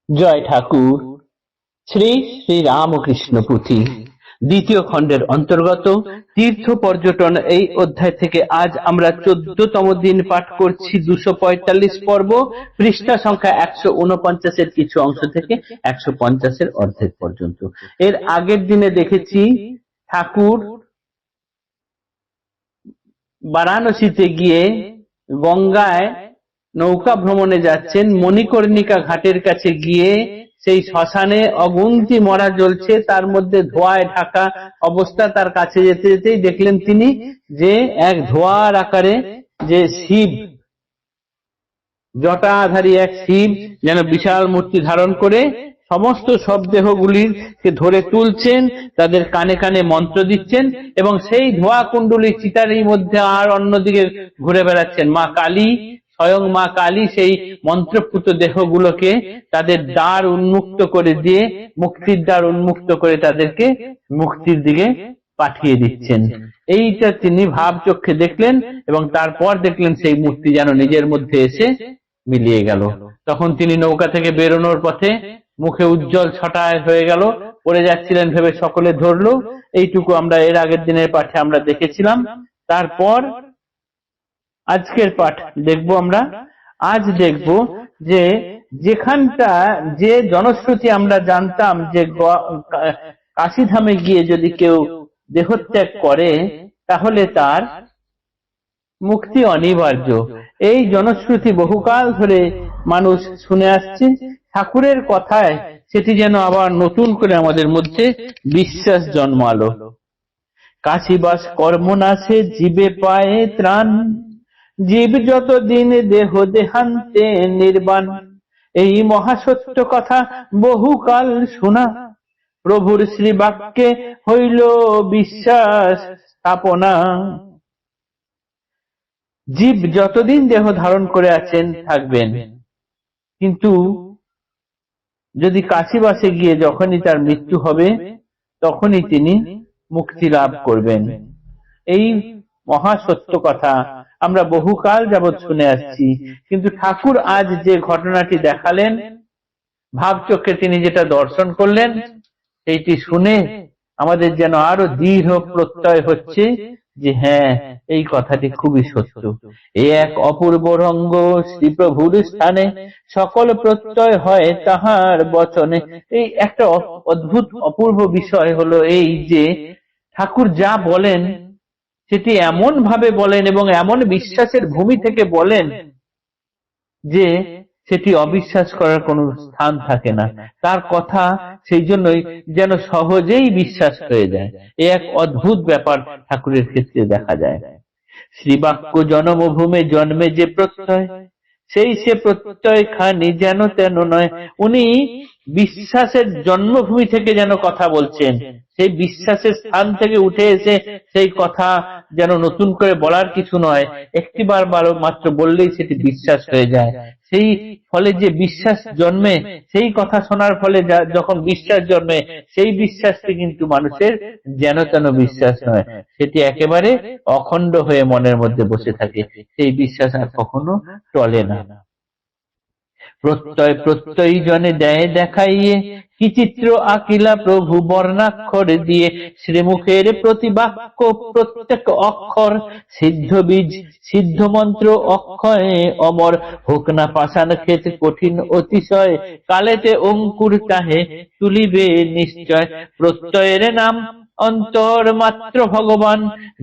জয় ঠাকুর। শ্রী শ্রী রামকৃষ্ণ পুঁথি দ্বিতীয় খণ্ডের অন্তর্গত তীর্থ পর্যটন এই অধ্যায় থেকে আজ আমরা 14তম দিন পাঠ করছি। 245 পর্ব, পৃষ্ঠা সংখ্যা 149 কিছু অংশ থেকে 150 অর্ধেক পর্যন্ত। এর আগের দিনে দেখেছি ঠাকুর বারাণসীতে গিয়ে গঙ্গায় নৌকা ভ্রমণে যাচ্ছেন। মণিকর্ণিকা ঘাটের কাছে গিয়ে সেই শ্মশানে অগুন্তি মরা জ্বলছে, তার মধ্যে ধোঁয়ায় ঢাকা অবস্থা। তার কাছে যেতে যেতেই দেখলেন তিনি যে এক ধোঁয়ার আকারে যে শিব, জটাধারী এক শিব যেন বিশাল মূর্তি ধারণ করে সমস্ত শবদেহগুলিকে ধরে তুলছেন, তাদের কানে কানে মন্ত্র দিচ্ছেন এবং সেই ধোঁয়া কুণ্ডলী চিতারের মধ্যে আর অন্যদিকে ঘুরে বেড়াচ্ছেন। মা কালী, স্বয়ং মা কালী সেই মন্ত্রপুত দেহগুলোকে তাদের দ্বার উন্মুক্ত করে দিয়ে, মুক্তির দ্বার উন্মুক্ত করে তাদেরকে মুক্তির দিকে পাঠিয়ে দিচ্ছেন। এইটা তিনি ভাব চক্ষে দেখলেন এবং তারপর দেখলেন সেই মূর্তি যেন নিজের মধ্যে এসে মিলিয়ে গেল। তখন তিনি নৌকা থেকে বেরোনোর পথে মুখে উজ্জ্বল ছটায় হয়ে গেল, পড়ে যাচ্ছিলেন ভেবে সকলে ধরলো। এইটুকু আমরা এর আগের দিনের পাঠে আমরা দেখেছিলাম। তারপর আজকের পাঠ দেখব আমরা। আজ দেখব যে যেখানটা যে জনশ্রুতি আমরা জানতাম যে কাশীধামে গিয়ে যদি কেউ দেহত্যাগ করে তাহলে তার মুক্তি অনিবার্য, এই জনশ্রুতি বহুকাল ধরে মানুষ শুনে আসছে। ঠাকুরের কথায় সেটি যেন আবার নতুন করে আমাদের মধ্যে বিশ্বাস জন্মালো। কাশীবাস কর্মনাশে জীবে পায়ে ত্রাণ, জীব যতদিন দেহ দেহান্তে নির্বাণ। এই মহাসত্য কথা বহুকাল শোনা, প্রভুর শ্রী বাক্যে হইল বিশ্বাস স্থাপনা। জীব যতদিন দেহ ধারণ করে আছেন থাকবেন, কিন্তু যদি কাশীবাসে গিয়ে যখনই তার মৃত্যু হবে তখনই তিনি মুক্তি লাভ করবেন। এই মহাসত্য কথা আমরা বহুকাল যাবৎ শুনে আসছি, কিন্তু ঠাকুর আজ যে ঘটনাটি দেখালেন, ভাবচক্ষে তিনি যেটা দর্শন করলেন, সেইটি শুনে আমাদের যেন আরো দৃঢ় প্রত্যয় হচ্ছে যে হ্যাঁ, এই কথাটি খুবই সত্য। এই এক অপূর্ব রঙ্গ শ্রীপ্রভুর স্থানে সকল প্রত্যয় হয় তাহার বচনে। এই একটা অদ্ভুত অপূর্ব বিষয় হলো এই যে ঠাকুর যা বলেন সেটি এমন ভাবে বলেন এবং এমন বিশ্বাসের ভূমি থেকে বলেন যে সেটি অবিশ্বাস করার কোনো স্থান থাকে না। তার কথা সেই জন্যই যেন সহজেই বিশ্বাস হয়ে যায়। এ এক অদ্ভুত ব্যাপার ঠাকুরের ক্ষেত্রে দেখা যায়। শ্রীবাক্য জন্মভূমে জন্মে যে প্রত্যয়, সেই সে প্রত্যয় খানি যেন তেন নয়। উনি বিশ্বাসের জন্মভূমি থেকে যেন কথা বলছেন, সেই বিশ্বাসের স্থান থেকে উঠে এসে সেই কথা যেন নতুন করে বলার কিছু নয়, একটিবার মাত্র বললেই সেটি বিশ্বাস হয়ে যায়। সেই ফলে যে বিশ্বাস জন্মে, সেই কথা শোনার ফলে যখন বিশ্বাস জন্মে, সেই বিশ্বাসটি কিন্তু মানুষের যেন তেন বিশ্বাস নয়, সেটি একেবারে অখণ্ড হয়ে মনের মধ্যে বসে থাকে। সেই বিশ্বাস আর কখনো টলে না। প্রত্যয় প্রত্যয়ী জনে দেয় দেখাইয়ে, কি চিত্র আকিলা প্রভু বর্ণাক্ষর দিয়ে। শ্রীমুখের প্রতি বাক্য প্রত্যেক অক্ষর সিদ্ধ বীজ, সিদ্ধ মন্ত্র অক্ষয়ে অমর। হোক না পাষাণ ক্ষেত কঠিন অতিশয়, কালেতে অঙ্কুর তাহে তুলিবে নিশ্চয়। প্রত্যয়ের নাম অন্তর মাত্র ভগবান,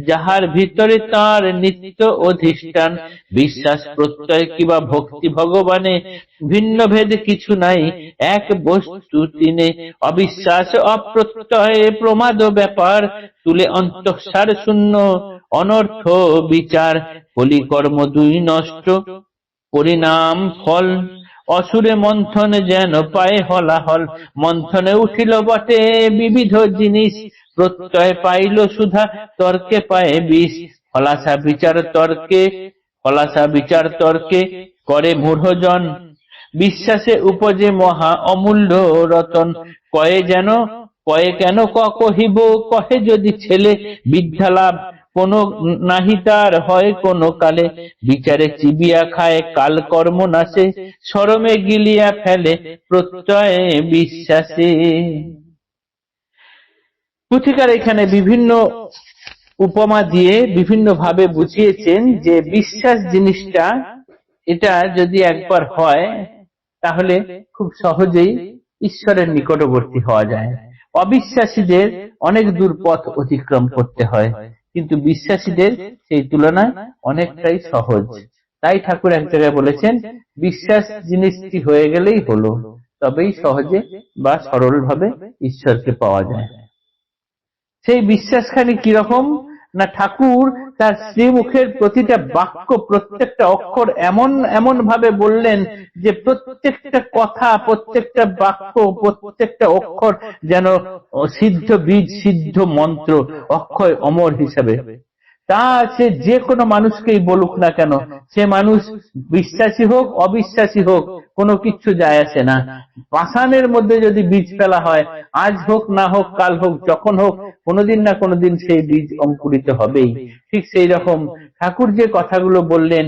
যাহার ভিতরে তার নিত্য অধিষ্ঠান। বিশ্বাস প্রত্যয় কিবা ভক্তি ভগবানে, ভিন্ন ভেদ কিছু নাই এক বস্তু তিনে। অবিশ্বাস অপ্রত্যয় প্রমাদ ব্যাপার, তুলে অন্তঃসার শূন্য অনর্থ বিচার। কলিকর্ম দুই নষ্ট পরিণাম ফল, অসুরে মন্থন যেন পায় হলাহল। মন্থনে উঠিল বটে বিবিধ জিনিস, প্রত্যয় পাইল সুধা তর্কে পায় বিষ। ফলাসা বিচার তর্কে করে মূঢ়জন, বিশ্বাসে উপজে মহা অমূল্য রতন। কয়ে কেন কহিব, কহে যদি ছেলে বিদ্যা লাভ কোনো নাহি তার হয় কোনো কালে, বিচারে চিবিয়া খায় কাল কর্ম নাশে, শরমে গিলিয়া ফেলে প্রত্যয়ে বিশ্বাসে। পুথিকার এখানে বিভিন্ন উপমা দিয়ে বিভিন্ন ভাবে বুঝিয়েছেন যে বিশ্বাস জিনিসটা, এটা যদি একবার হয় তাহলে খুব সহজেই ঈশ্বরের নিকটবর্তী হওয়া যায়। অবিশ্বাসীদের অনেক দূর পথ অতিক্রম করতে হয়, কিন্তু বিশ্বাসীদের সেই তুলনায় অনেকটাই সহজ। তাই ঠাকুর এক জায়গায় বলেছেন, বিশ্বাস জিনিসটি হয়ে গেলেই হলো, তবেই সহজে বা সরলভাবে ঈশ্বরকে পাওয়া যায়। সেই বিশ্বাসখানি কিরকম না, ঠাকুর তার শ্রীমুখের প্রতিটা বাক্য, প্রত্যেকটা অক্ষর এমন এমন ভাবে বললেন যে প্রত্যেকটা কথা, প্রত্যেকটা বাক্য, প্রত্যেকটা অক্ষর যেন সিদ্ধ বীজ, সিদ্ধ মন্ত্র, অক্ষয় অমর হিসাবে। তা সে যে কোনো মানুষকেই বলুক না কেন, সে মানুষ বিশ্বাসী হোক অবিশ্বাসী হোক, কোনো কিছু যায় আসে না। পাষাণের মধ্যে যদি বীজ ফেলা হয়, আজ হোক না হোক কাল হোক যখন হোক, কোনোদিন না কোনোদিন সেই বীজ অঙ্কুরিত হবেই। ঠিক সেই রকম ঠাকুর যে কথাগুলো বললেন,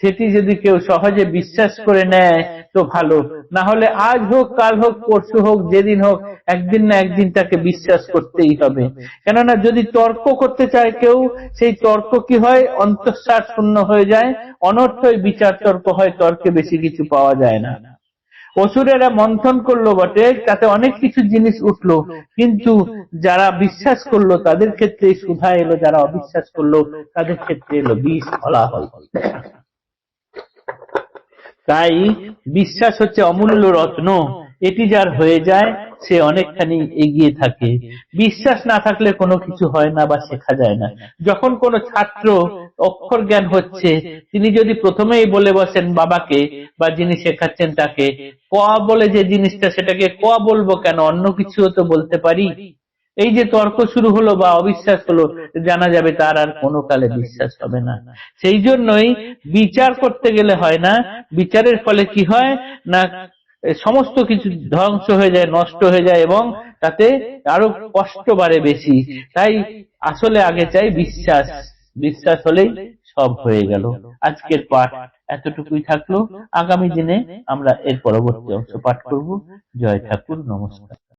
সেটি যদি কেউ সহজে বিশ্বাস করে নেয় তো ভালো, না হলে আজ হোক কাল হোক পরশু হোক যেদিন হোক, একদিন না একদিন তাকে বিশ্বাস করতেই হবে। কেননা যদি তর্ক করতে চায় কেউ, সেই তর্ক কি হয়, অন্তঃসার শূন্য হয়ে যায়, অনর্থই বিচার তর্ক হয়, তর্কে বেশি কিছু পাওয়া যায় না। অসুরেরা মন্থন করলো বটে, তাতে অনেক কিছু জিনিস উঠলো, কিন্তু যারা বিশ্বাস করলো তাদের ক্ষেত্রে সুধা এলো, যারা অবিশ্বাস করলো তাদের ক্ষেত্রে এলো বিষ ফলাফল। তাই বিশ্বাস হচ্ছে অমূল্য রত্ন, এটি যার হয়ে যায় সে অনেকখানি এগিয়ে থাকে। বিশ্বাস না থাকলে কোনো কিছু হয় না বা শেখা যায় না। যখন কোনো ছাত্র অক্ষর জ্ঞান হচ্ছে, তিনি যদি প্রথমেই বলে বসেন বাবাকে বা যিনি শেখাচ্ছেন তাকে, ক বলে যে জিনিসটা, সেটাকে ক বলবো কেন, অন্য কিছুও তো বলতে পারি। এই যে তর্ক শুরু হলো বা অবিশ্বাস হলো, জানা যাবে তার আর কোনো কালে বিশ্বাস হবে না। সেই জন্যই বিচার করতে গেলে হয় না, বিচারের ফলে কি হয় না, সমস্ত কিছু ধ্বংস হয়ে যায়, নষ্ট হয়ে যায়, এবং তাতে আরো কষ্ট বাড়ে বেশি। তাই আসলে আগে চাই বিশ্বাস, বিশ্বাস হলেই সব হয়ে গেল। আজকের পাঠ এতটুকুই থাকলো, আগামী দিনে আমরা এর পরবর্তী অংশ পাঠ করব। জয় ঠাকুর, নমস্কার।